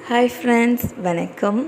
Hi friends, வணக்கம்.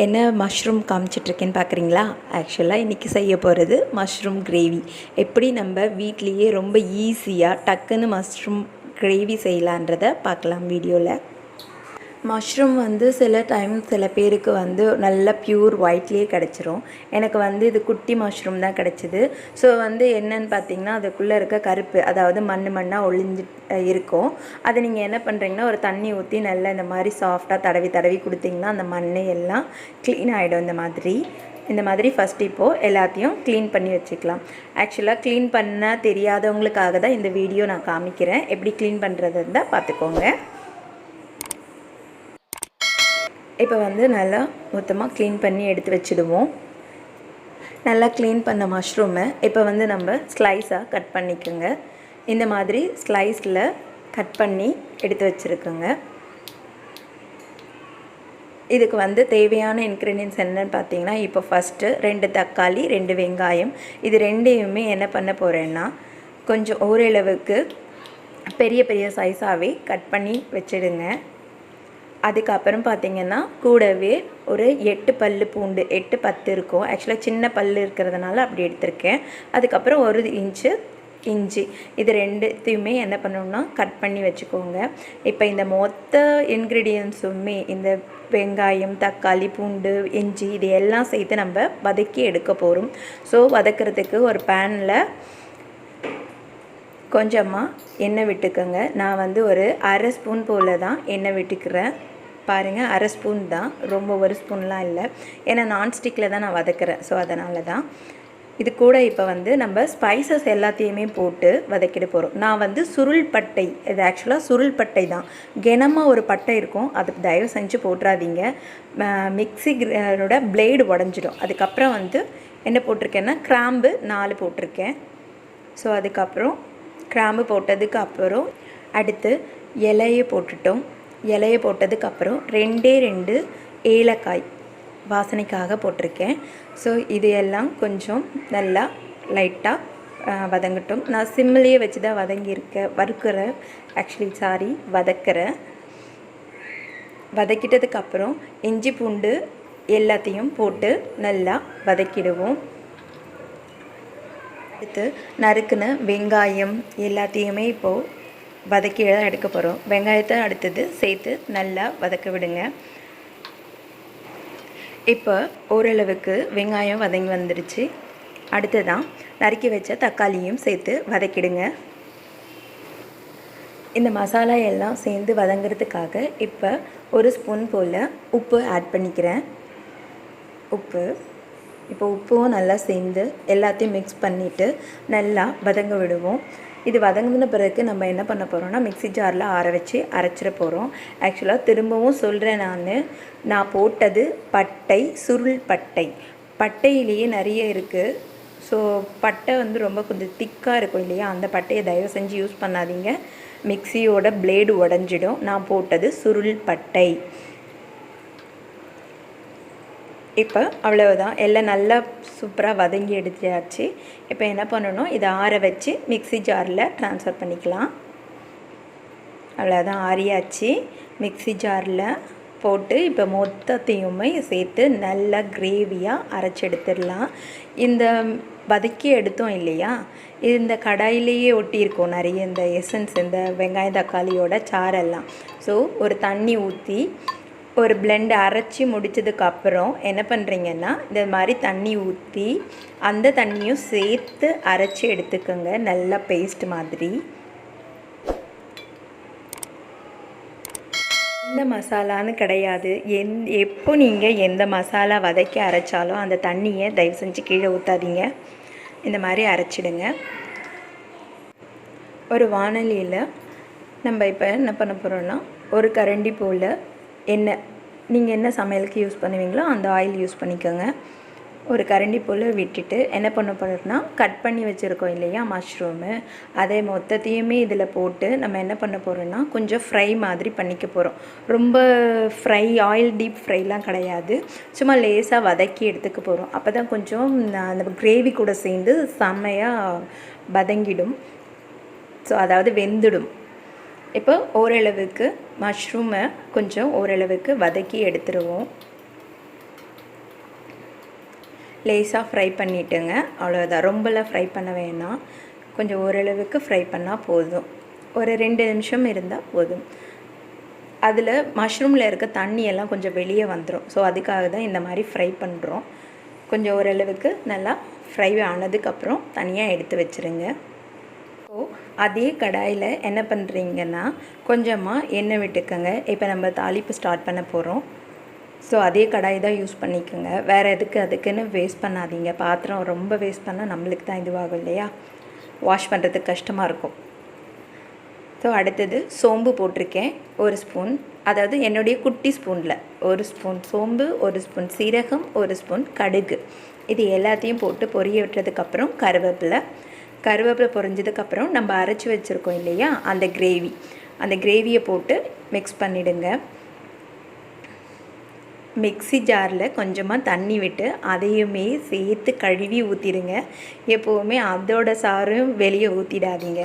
என்ன mushroom காமிச்சிட்ருக்கேன்னு பார்க்குறீங்களா? ஆக்சுவலாக இன்றைக்கி செய்ய போகிறது மஷ்ரூம் கிரேவி. எப்படி நம்ம வீட்லேயே ரொம்ப ஈஸியாக டக்குன்னு மஷ்ரூம் கிரேவி செய்யலான்றதை பார்க்கலாம் வீடியோவில். மஷ்ரூம் சில பேருக்கு நல்ல ப்யூர் ஒயிட்லேயே கிடச்சிரும். எனக்கு இது குட்டி மஷ்ரூம் தான் கிடச்சிது. ஸோ என்னென்னு பார்த்திங்கன்னா, அதுக்குள்ளே இருக்க கருப்பு, அதாவது மண்ணாக ஒளிஞ்சு இருக்கும். அதை நீங்கள் என்ன பண்ணுறீங்கன்னா, ஒரு தண்ணி ஊற்றி நல்லா இந்த மாதிரி சாஃப்டாக தடவி கொடுத்திங்கன்னா அந்த மண் எல்லாம் க்ளீன் ஆகிடும். இந்த மாதிரி ஃபஸ்ட் இப்போது எல்லாத்தையும் க்ளீன் பண்ணி வச்சுக்கலாம். ஆக்சுவலாக க்ளீன் பண்ண தெரியாதவங்களுக்காக தான் இந்த வீடியோ நான் காமிக்கிறேன். எப்படி க்ளீன் பண்ணுறது இருந்தால் பார்த்துக்கோங்க. இப்போ நல்லா மொத்தமாக க்ளீன் பண்ணி எடுத்து வச்சுடுவோம். நல்லா க்ளீன் பண்ண மஷ்ரூமை இப்போ நம்ம ஸ்லைஸாக கட் பண்ணிக்கோங்க. இந்த மாதிரி ஸ்லைஸில் கட் பண்ணி எடுத்து வச்சுருக்கோங்க. இதுக்கு தேவையான இன்க்ரீடியன்ஸ் என்னென்னு பார்த்தீங்கன்னா, இப்போ ஃபஸ்ட்டு 2 தக்காளி, 2 வெங்காயம், இது ரெண்டையுமே என்ன பண்ண போகிறேன்னா, கொஞ்சம் ஓரளவுக்கு பெரிய சைஸாகவே கட் பண்ணி வச்சுடுங்க. அதுக்கப்புறம் பார்த்திங்கன்னா, கூடவே ஒரு 8 பல்லு பூண்டு, 8-10 இருக்கும். ஆக்சுவலாக சின்ன பல் இருக்கிறதுனால அப்படி எடுத்திருக்கேன். அதுக்கப்புறம் 1 இன்ச்சு இஞ்சி, இது ரெண்டுத்தையுமே என்ன பண்ணணும்னா கட் பண்ணி வச்சுக்கோங்க. இப்போ இந்த மொத்த இன்க்ரீடியன்ஸுமே, இந்த வெங்காயம், தக்காளி, பூண்டு, இஞ்சி, இது எல்லாம் சேர்த்து நம்ம வதக்கி எடுக்க போகிறோம். ஸோ வதக்கிறதுக்கு ஒரு பேனில் கொஞ்சமாக எண்ணெய் விட்டுக்கோங்க. நான் ஒரு அரை ஸ்பூன் போல் தான் எண்ணெய் விட்டுக்கிறேன். பாருங்கள், அரை ஸ்பூன் தான், ரொம்ப ஒரு ஸ்பூன்லாம் இல்லை. ஏன்னா நான்ஸ்டிக்கில் தான் நான் வதக்கிறேன். ஸோ அதனால தான். இது கூட இப்போ நம்ம ஸ்பைசஸ் எல்லாத்தையுமே போட்டு வதக்கிட போகிறோம். நான் சுருள் பட்டை, இது ஆக்சுவலாக சுருள் பட்டை தான், கனமாக ஒரு பட்டை இருக்கும், அது தயவு செஞ்சு போட்டுறாதீங்க. மிக்ஸியோட பிளேடு உடஞ்சிடும். அதுக்கப்புறம் என்ன போட்டிருக்கேன்னா, கிராம்பு 4 போட்டிருக்கேன். ஸோ அதுக்கப்புறம் கிராம்பு போட்டதுக்கு அப்புறம் அடுத்து இலையை போட்டுட்டோம். இலையை போட்டதுக்கப்புறம் 2 ஏலக்காய் வாசனைக்காக போட்டிருக்கேன். ஸோ இது எல்லாம் கொஞ்சம் நல்லா லைட்டாக வதங்கட்டும். நான் சிம்மிலேயே வச்சு தான் வறுக்கிறேன். வதக்கிறேன். வதக்கிட்டதுக்கப்புறம் இஞ்சி பூண்டு எல்லாத்தையும் போட்டு நல்லா வதக்கிடுவோம். அடுத்து நறுக்குன வெங்காயம் எல்லாத்தையுமே இப்போது வதக்கி தான் எடுக்க போகிறோம். வெங்காயத்தை அடுத்தது சேர்த்து நல்லா வதக்க விடுங்க. இப்போ ஓரளவுக்கு வெங்காயம் வதங்கி வந்துடுச்சு. அடுத்ததான் நறுக்கி வச்ச தக்காளியும் சேர்த்து வதக்கிடுங்க. இந்த மசாலா எல்லாம் சேர்ந்து வதங்கிறதுக்காக இப்போ 1 ஸ்பூன் போல் உப்பு ஆட் பண்ணிக்கிறேன். இப்போ உப்பும் நல்லா சேர்ந்து எல்லாத்தையும் மிக்ஸ் பண்ணிவிட்டு நல்லா வதங்க விடுவோம். இது வதங்கின பிறகு நம்ம என்ன பண்ண போகிறோம்னா, மிக்ஸி ஜாரில் ஆற வச்சு அரைச்சிட போகிறோம். ஆக்சுவலாக திரும்பவும் சொல்கிறேன், நான் போட்டது பட்டை, சுருள் பட்டை. பட்டையிலேயே நிறைய இருக்குது. ஸோ பட்டை ரொம்ப கொஞ்சம் திக்காக இருக்கும் இல்லையா, அந்த பட்டையை தயவு செஞ்சு யூஸ் பண்ணாதீங்க. மிக்ஸியோட பிளேடு உடஞ்சிடும். நான் போட்டது சுருள் பட்டை. இப்போ அவ்வளவுதான், எல்லாம் நல்லா சூப்பராக வதங்கி எடுத்தாச்சு. இப்போ என்ன பண்ணணும், இதை ஆற வச்சு மிக்ஸி ஜாரில் ட்ரான்ஸ்ஃபர் பண்ணிக்கலாம். அவ்வளோதான், ஆறியாச்சு. மிக்ஸி ஜாரில் போட்டு இப்போ மொத்தத்தையுமே சேர்த்து நல்லா கிரேவியாக அரைச்சி எடுத்துடலாம். இந்த வதக்கி எடுத்தோம் இல்லையா, இந்த கடாயிலேயே ஒட்டியிருக்கோம் நிறைய இந்த எசன்ஸ், இந்த வெங்காயம் தக்காளியோட சாரெல்லாம். ஸோ ஒரு தண்ணி ஊற்றி ஒரு பிளெண்ட் அரைச்சி முடித்ததுக்கப்புறம் என்ன பண்ணுறீங்கன்னா, இந்த மாதிரி தண்ணி ஊற்றி அந்த தண்ணியும் சேர்த்து அரைச்சி எடுத்துக்கோங்க, நல்லா பேஸ்ட் மாதிரி. எந்த மசாலான்னு கிடையாது, எப்போ நீங்கள் எந்த மசாலா வதக்கி அரைச்சாலும் அந்த தண்ணியை தயவு செஞ்சு கீழே ஊற்றாதீங்க. இந்த மாதிரி அரைச்சிடுங்க. ஒரு வாணலியில் நம்ம இப்போ என்ன பண்ண போகிறோன்னா, ஒரு கரண்டி போல் எண்ணெய், நீங்கள் என்ன சமையலுக்கு யூஸ் பண்ணுவீங்களோ அந்த ஆயில் யூஸ் பண்ணிக்கோங்க. ஒரு கரண்டி போல் விட்டுட்டு என்ன பண்ண போகிறோம்னா, கட் பண்ணி வச்சுருக்கோம் இல்லையா மஷ்ரூமு, அதை மொத்தத்தையுமே இதில் போட்டு நம்ம என்ன பண்ண போகிறோன்னா, கொஞ்சம் ஃப்ரை மாதிரி பண்ணிக்க போகிறோம். ரொம்ப ஃப்ரை, ஆயில் டீப் ஃப்ரைலாம் கிடையாது, சும்மா லேசாக வதக்கி எடுத்துக்க போகிறோம். அப்போ தான் கொஞ்சம் அந்த கிரேவி கூட சேர்ந்து செம்மையாக வதங்கிடும். ஸோ அதாவது வெந்துடும். இப்போ ஓரளவுக்கு மஷ்ரூமை கொஞ்சம் ஓரளவுக்கு வதக்கி எடுத்துருவோம். லேசாக ஃப்ரை பண்ணிவிட்டுங்க, அவ்வளோதான். ரொம்பலாம் ஃப்ரை பண்ண வேணாம், கொஞ்சம் ஓரளவுக்கு ஃப்ரை பண்ணால் போதும். ஒரு 2 நிமிஷம் இருந்தால் போதும். அதில் மஷ்ரூமில் இருக்க தண்ணியெல்லாம் கொஞ்சம் வெளியே வந்துடும். ஸோ அதுக்காக தான் இந்த மாதிரி ஃப்ரை பண்ணுறோம். கொஞ்சம் ஓரளவுக்கு நல்லா ஃப்ரை ஆனதுக்கப்புறம் தனியாக எடுத்து வச்சுருங்க. ஸோ அதே கடாயில் என்ன பண்ணுறீங்கன்னா கொஞ்சமாக எண்ணெய் விட்டுக்கோங்க. இப்போ நம்ம தாளிப்பு ஸ்டார்ட் பண்ண போகிறோம். ஸோ அதே கடாய் தான் யூஸ் பண்ணிக்கோங்க. வேறு அதுக்குன்னு வேஸ்ட் பண்ணாதீங்க. பாத்திரம் ரொம்ப வேஸ்ட் பண்ணால் நம்மளுக்கு தான் இதுவாகும் இல்லையா, வாஷ் பண்ணுறதுக்கு கஷ்டமாக இருக்கும். ஸோ அடுத்தது சோம்பு போட்டிருக்கேன் 1 ஸ்பூன், அதாவது என்னுடைய குட்டி ஸ்பூனில் 1 ஸ்பூன் சோம்பு, 1 ஸ்பூன் சீரகம், 1 ஸ்பூன் கடுகு. இது எல்லாத்தையும் போட்டு பொரிய விட்டுறதுக்கப்புறம் கருவேப்பிலை பொரிஞ்சதுக்கப்புறம் நம்ம அரைச்சி வச்சுருக்கோம் இல்லையா அந்த கிரேவியை போட்டு மிக்ஸ் பண்ணிவிடுங்க. மிக்ஸி ஜாரில் கொஞ்சமாக தண்ணி விட்டு அதையுமே சேர்த்து கழுவி ஊற்றிடுங்க. எப்போவுமே அதோட சாரும் வெளியே ஊற்றிடாதீங்க.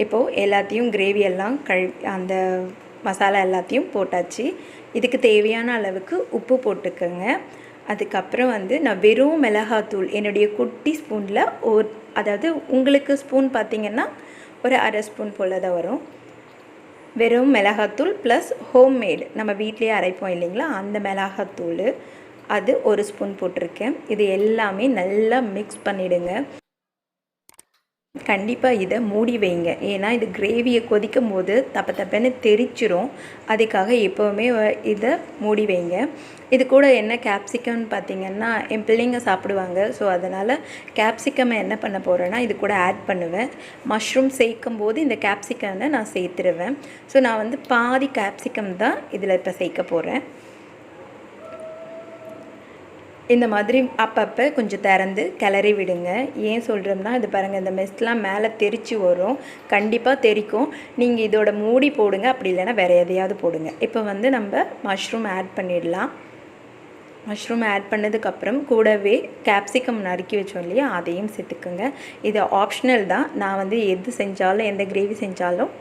இப்போது எல்லாத்தையும் கிரேவியெல்லாம் அந்த மசாலா எல்லாத்தையும் போட்டாச்சு. இதுக்கு தேவையான அளவுக்கு உப்பு போட்டுக்கோங்க. அதுக்கப்புறம் நான் வெறும் மிளகாத்தூள் என்னுடைய குட்டி ஸ்பூனில் அதாவது உங்களுக்கு ஸ்பூன் பார்த்திங்கன்னா ஒரு 1/2 ஸ்பூன் போல் தான் வரும். வெறும் மிளகாத்தூள் ப்ளஸ் ஹோம்மேடு நம்ம வீட்லேயே அரைப்போம் இல்லைங்களா, அந்த மிளகாத்தூள் அது 1 ஸ்பூன் போட்டிருக்கேன். இது எல்லாமே நல்லா மிக்ஸ் பண்ணிவிடுங்க. கண்டிப்பாக இதை மூடி வைங்க, ஏன்னா இது கிரேவியை கொதிக்கும் போது தப்பன்னு தெரிச்சிரும். அதுக்காக எப்போவுமே இதை மூடி வைங்க. இது கூட என்ன கேப்சிகம்னு பார்த்திங்கன்னா என் பிள்ளைங்க சாப்பிடுவாங்க. ஸோ அதனால் கேப்சிகம் என்ன பண்ண போகிறேன்னா இது கூட ஆட் பண்ணுவேன். மஷ்ரூம் சேர்க்கும் போது இந்த கேப்சிகம்னை நான் சேர்த்துருவேன். ஸோ நான் பாதி கேப்சிகம் தான் இதில் இப்போ சேர்க்க போகிறேன். இந்த மாதிரி அப்பப்போ கொஞ்சம் திறந்து கிளறி விடுங்க. ஏன் சொல்கிறோம்னா இது பாருங்கள், இந்த மெஸ்லாம் மேலே தெரிச்சு வரும், கண்டிப்பாக தெரிக்கும். நீங்கள் இதோட மூடி போடுங்க, அப்படி இல்லைன்னா வேறு எதையாவது போடுங்க. இப்போ நம்ம மஷ்ரூம் ஆட் பண்ணிடலாம். மஷ்ரூம் ஆட் பண்ணதுக்கப்புறம் கூடவே கேப்சிகம் நறுக்கி வச்சோம் இல்லையா, அதையும் சேர்த்துக்குங்க. இது ஆப்ஷனல் தான். நான் எது செஞ்சாலும் எந்த கிரேவி செஞ்சாலும்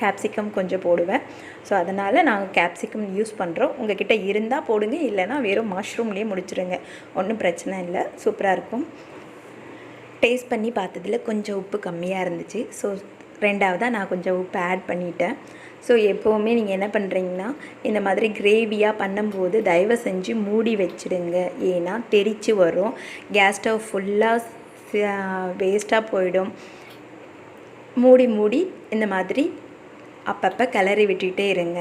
கேப்சிகம் கொஞ்சம் போடுவேன். ஸோ அதனால் நாங்கள் கேப்சிகம் யூஸ் பண்ணுறோம். உங்கள் கிட்டே இருந்தால் போடுங்க, இல்லைனா வெறும் மஷ்ரூம்லேயே முடிச்சிடுங்க, ஒன்றும் பிரச்சனை இல்லை, சூப்பராக இருக்கும். டேஸ்ட் பண்ணி பார்த்ததில் கொஞ்சம் உப்பு கம்மியாக இருந்துச்சு. ஸோ 2வதாக நான் கொஞ்சம் உப்பு ஆட் பண்ணிட்டேன். ஸோ எப்போவுமே நீங்கள் என்ன பண்ணுறீங்கன்னா இந்த மாதிரி கிரேவியாக பண்ணும்போது தயவு செஞ்சு மூடி வச்சுடுங்க, ஏன்னா தெரிச்சு வரும். கேஸ் ஸ்டவ் ஃபுல்லாக வேஸ்ட்டாக போயிடும். மூடி இந்த மாதிரி அப்பப்போ கிளறி விட்டுகிட்டே இருங்க.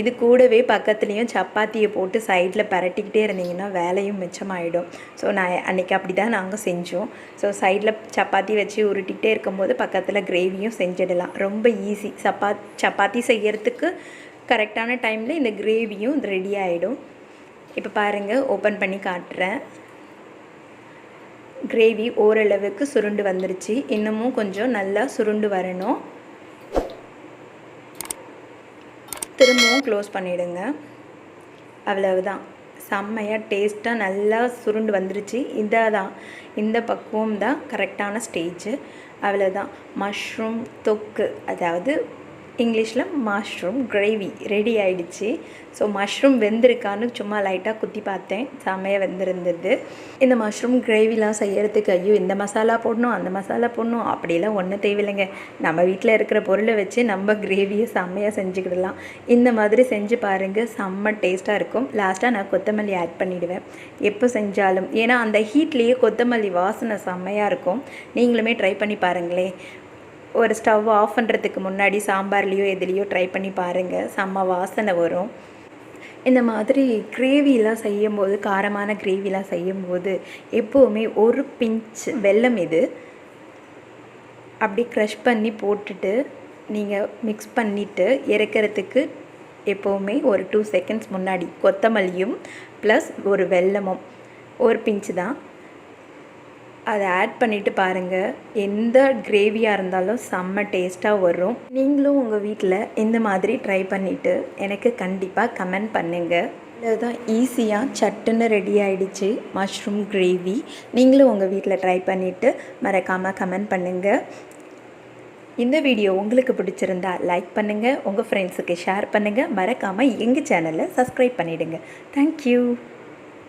இது கூடவே பக்கத்துலேயும் சப்பாத்தியை போட்டு சைடில் பரட்டிக்கிட்டே இருந்தீங்கன்னா வேலையும் மிச்சமாகிடும். ஸோ நான் அன்றைக்கி அப்படி தான் நாங்கள் செஞ்சோம். ஸோ சைடில் சப்பாத்தி வச்சு உருட்டிகிட்டே இருக்கும்போது பக்கத்தில் கிரேவியும் செஞ்சிடலாம். ரொம்ப ஈஸி. சப்பாத்தி செய்கிறதுக்கு கரெக்டான டைமில் இந்த கிரேவியும் ரெடி ஆகிடும். இப்போ பாருங்கள், ஓப்பன் பண்ணி காட்டுறேன். கிரேவி ஓரளவுக்கு சுருண்டு வந்துருச்சு. இன்னமும் கொஞ்சம் நல்லா சுருண்டு வரணும். திரும்பவும் க்ளோஸ் பண்ணிவிடுங்க. அவ்வளவுதான், செம்மையாக டேஸ்ட்டாக நல்லா சுருண்டு வந்துருச்சு. இந்த பக்குவம் தான் கரெக்டான ஸ்டேஜ். அவ்வளோதான், மஷ்ரூம் தொக்கு, அதாவது இங்கிலீஷில் மஷ்ரூம் கிரேவி ரெடி ஆகிடுச்சு. ஸோ மஷ்ரூம் வெந்திருக்கான்னு சும்மா லைட்டாக குத்தி பார்த்தேன், செம்மையாக வெந்திருந்தது. இந்த மஷ்ரூம் கிரேவிலாம் செய்கிறதுக்கு ஐயோ இந்த மசாலா போடணும் அந்த மசாலா போடணும் அப்படிலாம் ஒன்றும் தேவையில்லைங்க. நம்ம வீட்டில் இருக்கிற பொருளை வச்சு நம்ம கிரேவியை செம்மையாக செஞ்சுக்கிடலாம். இந்த மாதிரி செஞ்சு பாருங்கள், செம்ம டேஸ்ட்டாக இருக்கும். லாஸ்ட்டாக நான் கொத்தமல்லி ஆட் பண்ணிவிடுவேன் எப்போ செஞ்சாலும், ஏன்னா அந்த ஹீட்லேயே கொத்தமல்லி வாசனை செம்மையாக இருக்கும். நீங்களுமே ட்ரை பண்ணி பாருங்களேன். ஒரு ஸ்டவ் ஆஃப் பண்ணுறதுக்கு முன்னாடி சாம்பார்லேயோ எதுலேயோ ட்ரை பண்ணி பாருங்கள், செம்ம வாசனை வரும். இந்த மாதிரி கிரேவிலாம் செய்யும்போது, காரமான கிரேவிலாம் செய்யும்போது எப்போவுமே ஒரு பிஞ்ச் வெல்லம் இது அப்படி க்ரஷ் பண்ணி போட்டுட்டு நீங்கள் மிக்ஸ் பண்ணிவிட்டு இறக்கிறதுக்கு எப்போவுமே ஒரு 2 செகண்ட்ஸ் முன்னாடி கொத்தமல்லியும் ப்ளஸ் ஒரு வெல்லமும் ஒரு பிஞ்சு தான் அதை ஆட் பண்ணிவிட்டு பாருங்கள். எந்த கிரேவியாக இருந்தாலும் செம்ம டேஸ்ட்டாக வரும். நீங்களும் உங்கள் வீட்டில் இந்த மாதிரி ட்ரை பண்ணிவிட்டு எனக்கு கண்டிப்பாக கமெண்ட் பண்ணுங்கள். இதுதான் ஈஸியாக சட்டுன்னு ரெடி ஆகிடுச்சு மஷ்ரூம் கிரேவி. நீங்களும் உங்கள் வீட்டில் ட்ரை பண்ணிவிட்டு மறக்காமல் கமெண்ட் பண்ணுங்கள். இந்த வீடியோ உங்களுக்கு பிடிச்சிருந்தா லைக் பண்ணுங்கள், உங்கள் ஃப்ரெண்ட்ஸுக்கு ஷேர் பண்ணுங்கள், மறக்காமல் எங்கள் சேனலை சப்ஸ்கிரைப் பண்ணிவிடுங்க. தேங்க்யூ.